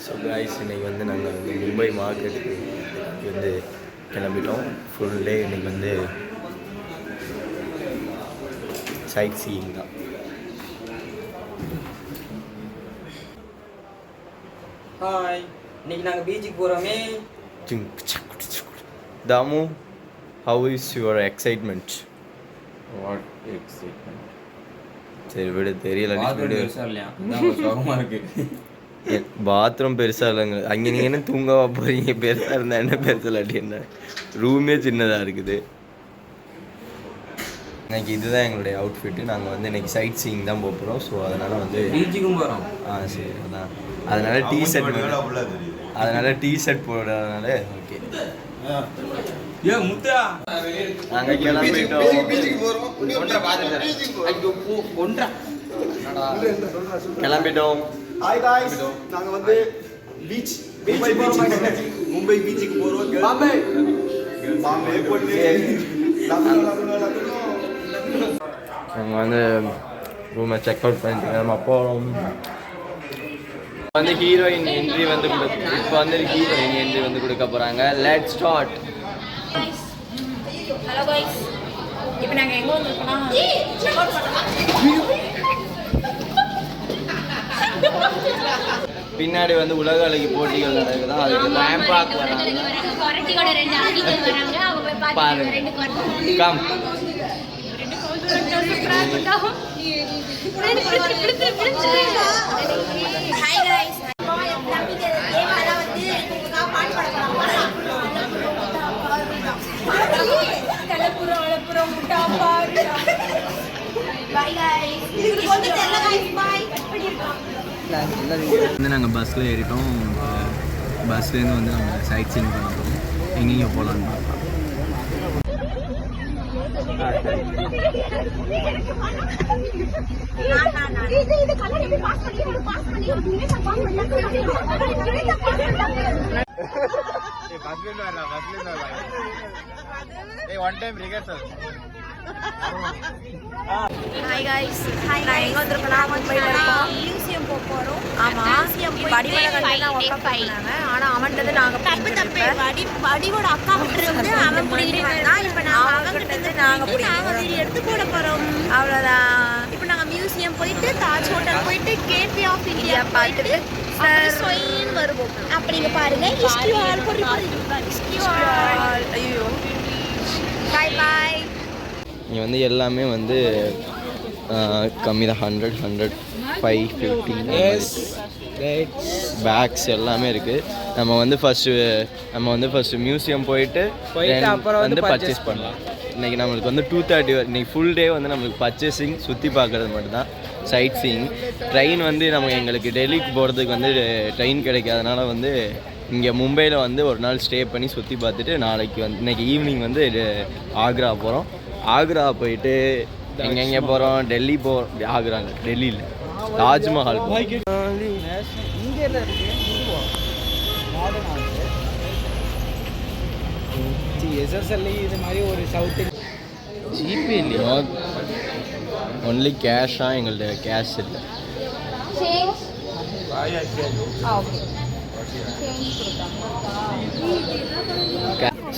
So guys இன்றைக்கி வந்து நாங்கள் வந்து மும்பை மார்க்கெட்டுக்கு வந்து கிளம்பிட்டோம். ஃபுல் டே இன்றைக்கி வந்து சைட் சீயிங் தான். ஹாய், இன்னைக்கு நாங்கள் பீச்சுக்கு போகிறோமே. Damu, how is your excitement? What excitement? சரி விடு, தெரியல. பாத்ரூம் பெருசாக இல்லைங்க. அங்கே நீங்கள் என்ன தூங்கவா போகிறீங்க? பெருசாக இருந்தால் என்ன, பெருசாக இல்லாட்டி என்ன? ரூமே சின்னதாக இருக்குது. இன்னைக்கு இதுதான் எங்களுடைய அவுட்ஃபிட்டு. நாங்கள் வந்து இன்னைக்கு சைட் சீயிங் தான் போகிறோம். ஸோ அதனால் வந்து பீச்சுக்கும் போகிறோம். சரி, அதான் அதனால் டீ-ஷர்ட் போடுறதுனால ஓகே. நாங்கள் கிளம்பிட்டோம். ஹாய் காய்ஸ், நாங்கள் வந்து மும்பை பீச்சுக்கு போகிறோம். நாங்கள் வந்து ரூமை செக் அவுட் பண்ணிட்டு நம்ம போகிறோம். வந்து ஹீரோயின் என்ட்ரி வந்து இப்போ வந்து ஹீரோயின் என்ட்ரி வந்து கொடுக்க போகிறாங்க. Let's start. ஹலோ காய்ஸ், இப்போ நாங்கள் எங்கே வந்திருக்கோம்னா பின்னாடி வந்து உலக அழகி போட்டிகள் நடக்குது. அதுக்கு ரேம்ப் வாக் வராங்க. பாருங்க, கம். ஹாய் காய்ஸ், வந்து நாங்கள் பஸ்ஸில் ஏறிட்டோம். பஸ்லேருந்து வந்து நாங்கள் சைட் சீயிங் பண்ண போகிறோம். எங்கெங்கே போகலான்னு பார்க்கலாம். ஹாய் காய்ஸ், நான் எங்கே வந்திருக்கோம்னா மும்பையில் இருக்கோம். மியூசியம் போக போகிறோம். ஆமாம், வடிவலகண்டெல்லாம் ஒர்க் பண்ணாங்க. ஆனால் அவன்கிட்ட நாங்கள் வடிவோட அக்கா விட்டுருந்து அவன் பிடிக்கிட்டு வந்தான். இப்போ நாங்கள் வீடியோ எடுத்து போட போகிறோம். அவ்வளோதான். இப்போ நாங்கள் மியூசியம் போயிட்டு தாஜ் ஹோட்டல் போயிட்டு கேட்வே ஆஃப் இந்தியா பார்த்துட்டு வருவோம். அப்படிங்க பாருங்க. ஐயோ, பாய் பாய். இங்கே வந்து எல்லாமே வந்து கம்மி தான். 100, 550 பேக்ஸ் எல்லாமே இருக்குது. நம்ம வந்து ஃபஸ்ட்டு மியூசியம் போயிட்டு அப்புறம் வந்து பர்ச்சேஸ் பண்ணலாம். இன்றைக்கி நம்மளுக்கு வந்து 2:30 இன்றைக்கி ஃபுல் டே வந்து நம்மளுக்கு பர்ச்சேசிங், சுற்றி பார்க்குறது மட்டும்தான், சைட் சீயிங். ட்ரெயின் வந்து எங்களுக்கு டெல்லிக்கு போகிறதுக்கு வந்து ட்ரெயின் கிடைக்காதனால வந்து இங்கே மும்பையில் வந்து ஒரு நாள் ஸ்டே பண்ணி சுற்றி பார்த்துட்டு நாளைக்கு வந்து இன்றைக்கி ஈவினிங் வந்து ஆக்ரா போகிறோம். ஆக்ரா போயிட்டு எங்கெங்கே போகிறோம்? டெல்லி போகிறோம். ஆக்ராங்க, டெல்லியில் தாஜ்மஹால். ஜிபே இல்லையா? ஒன்லி கேஷாக? எங்கள்கிட்ட கேஷ் இல்லை.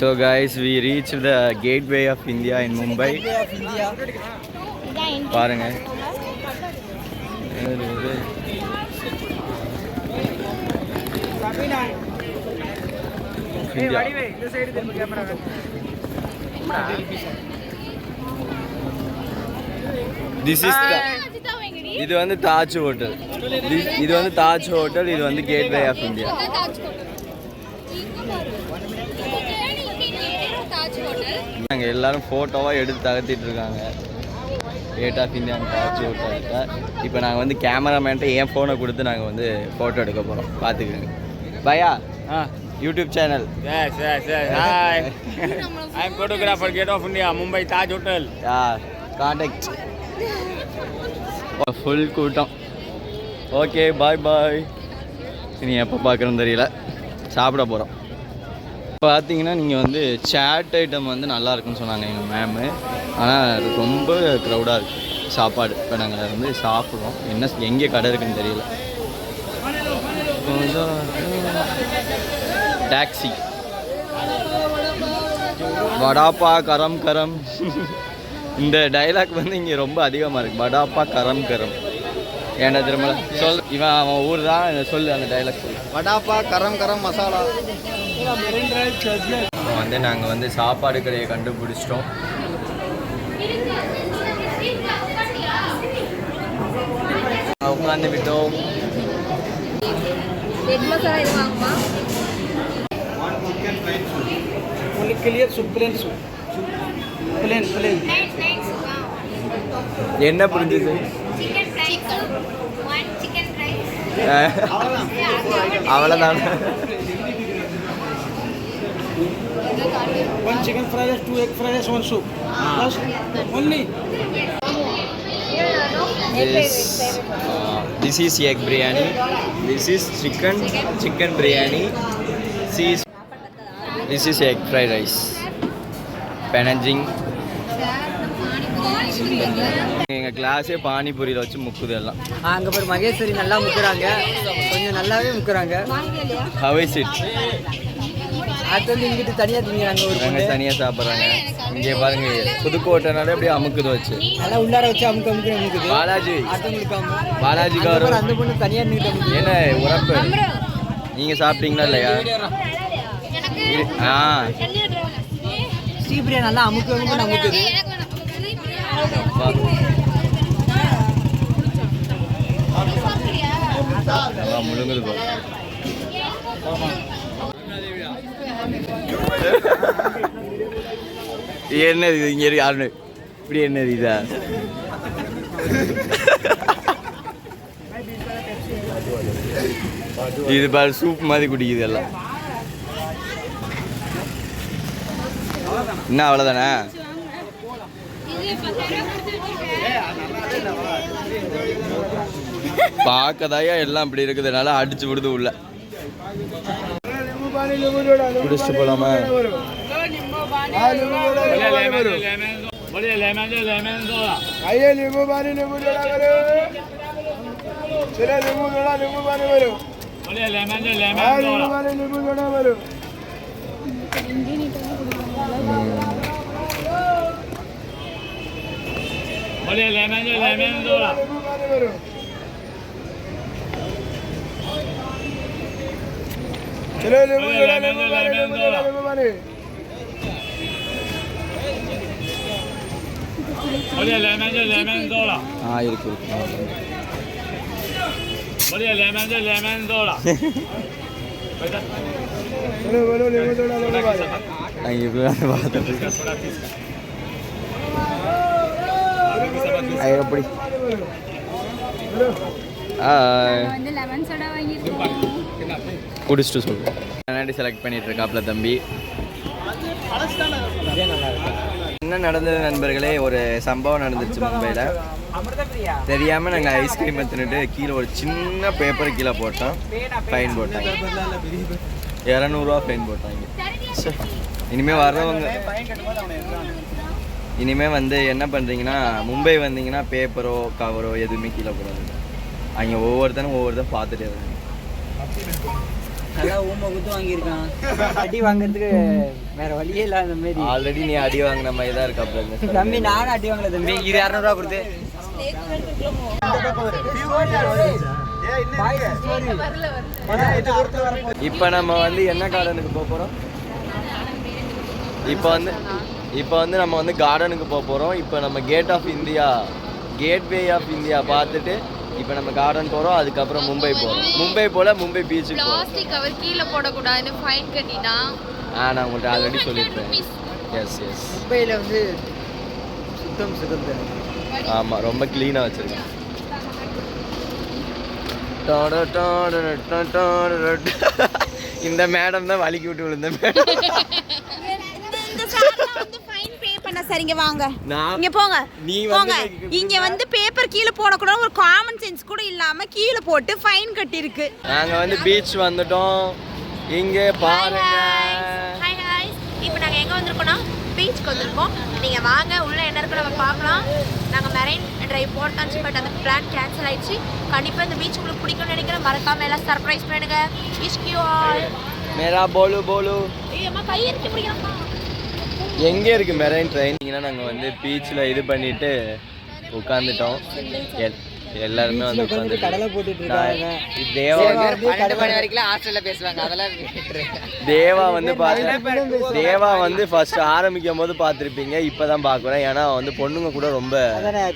So guys, we reached the gateway of India in Mumbai. பாருங்க, இது வந்து தாஜ் ஹோட்டல். இது வந்து தாஜ் ஹோட்டல். இது வந்து கேட்வே ஆஃப் இந்தியா. நாங்கள் எல்லாரும் ஃபோட்டோவாக எடுத்து தகர்த்திட்டு இருக்காங்க. கேட் ஆஃப் இந்தியா தாஜ் ஹோட்டல்கிட்ட. இப்போ நாங்கள் வந்து கேமராமேன்ட்ட என் ஃபோனை கொடுத்து நாங்கள் வந்து ஃபோட்டோ எடுக்க போகிறோம். பார்த்துக்கோங்க. பையா, YouTube channel. Hi, I am photographer, Gate of India, Mumbai Taj Hotel. Contact. Full கூட்டம். ஓகே, பாய் பாய். இனி எப்போ பார்க்குறோன்னு தெரியல. சாப்பிட போகிறோம். பார்த்தீங்கன்னா நீங்கள் வந்து சேட் ஐட்டம் வந்து நல்லா இருக்குன்னு சொன்னாங்க எங்கள் மேமு. ஆனால் ரொம்ப க்ரௌடாக இருக்குது சாப்பாடு. இப்போ நாங்கள் வந்து சாப்பிட்றோம். என்ன எங்கே கடை இருக்குன்னு தெரியல. டாக்ஸி வடாப்பா கரம் கரம். இந்த டைலாக் வந்து இங்கே ரொம்ப அதிகமாக இருக்குது. வடாப்பா கரம் கரம். ஏன்னா திரும்ப சொல், இவன் அவன் ஊர் தான். சொல்லு அந்த டைலாக் சொல்லு. வடாப்பா கரம் கரம் மசாலா. வந்து நாங்கள் வந்து சாப்பாடு கடையை கண்டுபிடிச்சிட்டோம். உட்காந்து விட்டோம். என்ன புரிஞ்சுது? அவ்வளோதான். One chicken fried rice, 2 egg fried rice, 1 soup. Plus only. This is egg biryani. This is chicken biryani. This is egg fried rice. Panajing. எங்கள் கிளாஸே பானிபூரியில் வச்சு முக்குது எல்லாம். அங்கே போய் மகேஸ்வரி நல்லா முக்குறாங்க, கொஞ்சம் நல்லாவே முக்குறாங்க. ஹவை சிட் அது வந்து இங்கிட்டு தனியாக திங்கிறாங்க, ஒரு நாங்கள் தனியாக சாப்பிட்றாங்க. இங்கே பாருங்க, புதுக்கோட்டைனாலே அப்படியே அமுக்குது வச்சு நல்லா உள்ளார வச்சு அமுக்குது. பாலாஜி அடுத்தவங்களுக்கு பாலாஜி கவர் அந்த பொண்ணு தனியாக நின்றுட்டு என்ன உரப்பு. நீங்கள் சாப்பிட்டீங்களா இல்லையா? ஸ்ரீபிரியா நல்லா அமுக்குது. முழுங்குது போ. என்னது இது? இங்கே யாருன்னு இப்படி என்னது இதா? இது பாரு, சூப் மாதிரி குடிக்குது எல்லாம். என்ன அவ்வளோதானே? பார்க்கதாயா எல்லாம் இப்படி இருக்குதுனால அடிச்சு விடுது உள்ள. குடிச்சிட்டு போலாமா? இருக்கு. எப்படி குடிச்சிட்டு சொல்லுவேன். கண்ணாடி செலக்ட் பண்ணிட்டு இருக்காப்ல தம்பி. என்ன நடந்தது நண்பர்களே? ஒரு சம்பவம் நடந்துச்சு மும்பையில். தெரியாமல் நாங்கள் ஐஸ்கிரீமை தின்னுட்டு கீழே ஒரு சின்ன பேப்பரை கீழே போட்டோம். ஃபைன் போட்டாங்க, 200 ஃபைன் போட்டாங்க. இனிமேல் வர்றவங்க இனிமேல் வந்து என்ன பண்ணுறீங்கன்னா, மும்பை வந்தீங்கன்னா பேப்பரோ கவரோ எதுவுமே கீழே போடாது. அங்கே ஒவ்வொருத்தரும் பார்த்துட்டே வராங்க. நல்லா ஊமை குத்து வாங்கியிருக்கான். அடி வாங்குறதுக்கு வேற வழியே இல்லை. அந்த மாதிரி ஆல்ரெடி நீ அடி வாங்கின மாதிரி தான் இருக்கா தம்பி. நானும் அடி வாங்கல தம்பி. இது 200 கொடுத்து இப்போ நம்ம வந்து என்ன கார்டனுக்கு போக போகிறோம்? இப்போ வந்து நம்ம வந்து கார்டனுக்கு போக போகிறோம். இப்போ நம்ம கேட்வே ஆஃப் இந்தியா பார்த்துட்டு இப்போ நம்ம கார்டன் போகிறோம். அதுக்கப்புறம் மும்பை போகிறோம். மும்பை பீச்சுக்கு போகிறோம். பிளாஸ்டிக் கவர் கீழே போடக்கூடாது, ஃபைன் கட்டினா. நான் உங்கள்கிட்ட ஆல்ரெடி சொல்லியிருப்பேன். எஸ் மும்பையில் வந்து சுத்தம் சுதந்திரம். ஆமாம், ரொம்ப க்ளீனாக வச்சுருக்கேன். இந்த மேடம் தான் வலிக்கி விட்டு விழுந்த மேடம். சரிங்க வாங்க, இங்க போங்க. இங்க வந்து பேப்பர் கீழே போடக்கூடாது, ஒரு காமன் சென்ஸ் கூட இல்லாம கீழே போட்டு ஃபைன் கட்டி இருக்கு. நாங்க வந்து பீச் வந்துட்டோம். இங்க பாருங்க. Hi hi. இப்போ நாங்க எங்க வந்திருக்கோம்னா பீச்சுக்கு வந்திருக்கோம். நீங்கள் வாங்க, உள்ளே என்ன இருக்கு நம்ம பார்க்கலாம். நாங்கள் மெரைன் டிரைவ் போட்டாச்சு, பட் அந்த பிளான் கேன்சல் ஆயிடுச்சு. கண்டிப்பாக இந்த பீச் உங்களுக்கு பிடிக்கும்னு நினைக்கிறேன். மறக்காம எல்லாம் சர்ப்ரைஸ் பண்ணுங்க. Wish you all. மேரா போலு போலு. ஐயம்மா கை இருக்கு பிடிக்கலாமா? எங்கே இருக்குது மெரைன் ட்ரெயின்? நாங்கள் வந்து பீச்சில் இது பண்ணிவிட்டு உட்காந்துட்டோம். எல்லாருமே வந்து உட்காந்து கடலை போட்டுட்டு இருக்காங்க. தேவா தேவா வந்து ஃபர்ஸ்ட் ஆரம்பிக்கும் போது பார்த்துருப்பீங்க. இப்பதான் பார்க்குறேன். ஏன்னா வந்து பொண்ணுங்க கூட ரொம்ப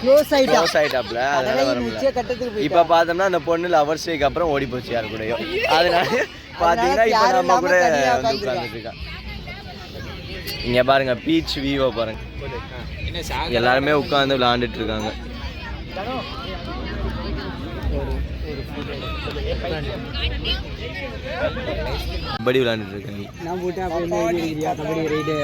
க்ளோஸ் ஆயிட்டாப்ல. அதனால வர முடியல. இப்ப பார்த்தோம்னா அந்த பொண்ணு லவர் ஸ்டேக்கு அப்புறம் ஓடி போச்சு யாரு கூடயோ. அதனால பாத்தீங்கன்னா இப்ப நம்ம கூட உட்காந்துட்டு இருக்கான். இங்க பாருங்க பீச் வியூவை பாருங்க. எல்லாருமே உட்காந்து விளையாண்டுட்டு இருக்காங்க. கபடி விளையாண்டுட்டு இருக்காங்க. நான் போட்டு அப்படியே கபடி ரைடு.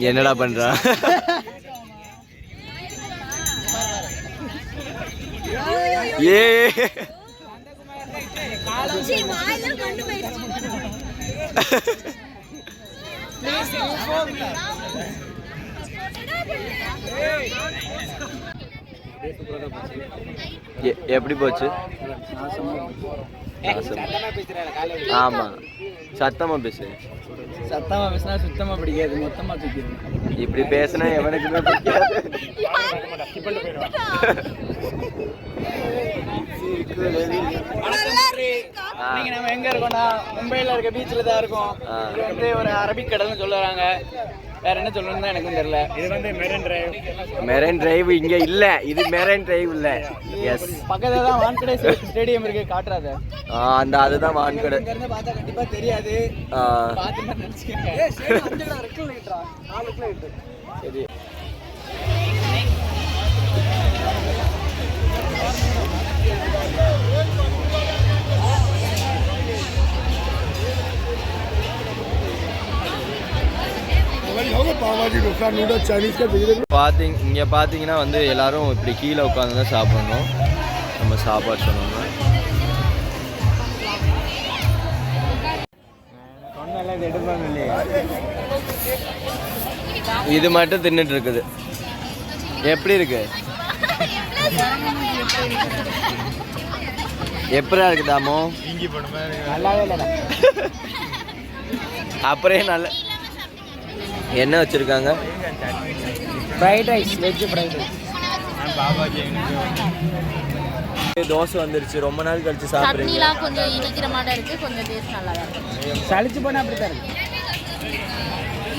என்னடா பண்றா? ஏ எப்படி போச்சு? ஆமா சத்தமா பேசு. சத்தமா பேசினா சுத்தமா பிடிக்காது, மொத்தமா தூக்கிடும். இப்படி பேசினா எவனுக்குமே பிடிக்காது. நம்ம எங்க இருக்கோம்னா மும்பைல இருக்க பீச்ல தான் இருக்கோம். இது வந்து ஒரு அரபிக் கடல்னு சொல்லுறாங்க. வேற என்ன சொல்லணும்னு எனக்கும் தெரியல. இது வந்து மெரைன் டிரைவ் இங்க இல்ல. இது மெரைன் டிரைவ் இல்ல. எஸ் பக்கத்துல தான் வான்கடை ஸ்டேடியம் இருக்கு. காட்டுறாத அந்த அதுதான் வான்கடை. இங்க இருந்து பார்த்தா கண்டிப்பா தெரியாது. பாத்து நினைச்சுக்கங்க. சரி இங்கே பார்த்தீங்கன்னா வந்து எல்லாரும் இப்படி கீழே உட்காந்து தான் சாப்பிடணும். நம்ம சாப்பாடு சொன்னோம்னா இது மட்டும் தின்னுட்டு இருக்குது. எப்படி இருக்கு? எப்படா இருக்கு தாமோ? நல்லாவே இல்லை. அப்புறம் நல்ல என்ன வச்சிருக்காங்க? Fried rice, veg fried rice. Dosa வந்துருச்சு. ரொம்ப நாள் கழிச்சு சாப்பிடுறீங்க. சட்னிலாம் கொஞ்சம் இனிக்கிற மாதிரி இருக்கு, கொஞ்சம் டேஸ்ட் நல்லா இருக்கு. சளிச்சு போனா அப்படித்தான் இருக்கு.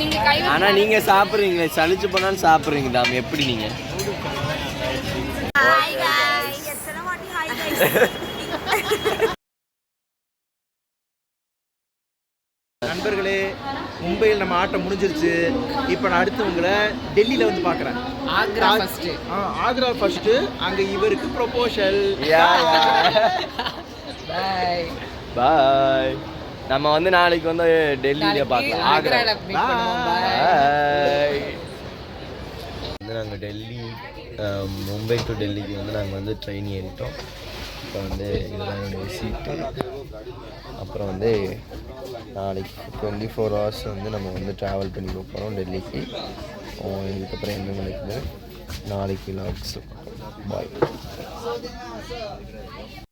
நீங்க கை ஆனா நீங்க சாப்பிடுறீங்களே, சளிச்சு போனாலும் சாப்பிடுறீங்க தாம். எப்படி நீங்க? Hi guys. எத்தனை வாட்டி ஹாய் गाइस. நண்பர்களே, மும்பையில் நம்ம ஆட்டம் முடிஞ்சிருச்சு. இப்போ நான் அடுத்து உங்களை டெல்லியில் வந்து பார்க்குறேன். ஆக்ரா ஃபர்ஸ்ட்டு. அங்கே இவருக்கு ப்ரொபோஷல். பாய் பாய். நம்ம வந்து நாளைக்கு வந்து டெல்லியில பார்க்கலாம். ஆக்ரா பாய். வந்து நாங்கள் டெல்லி மும்பை டு டெல்லிக்கு வந்து நாங்கள் வந்து ட்ரெயின் ஏறிட்டோம். இப்போ வந்து இதெல்லாம் என்னுடைய சீட்டு. அப்புறம் வந்து நாளைக்கு 24 hours வந்து நம்ம வந்து ட்ராவல் பண்ணி போகிறோம் டெல்லிக்கு. இதுக்கப்புறம் என்ன நடக்குது நாளைக்கு லாக்ஸ். பாய்.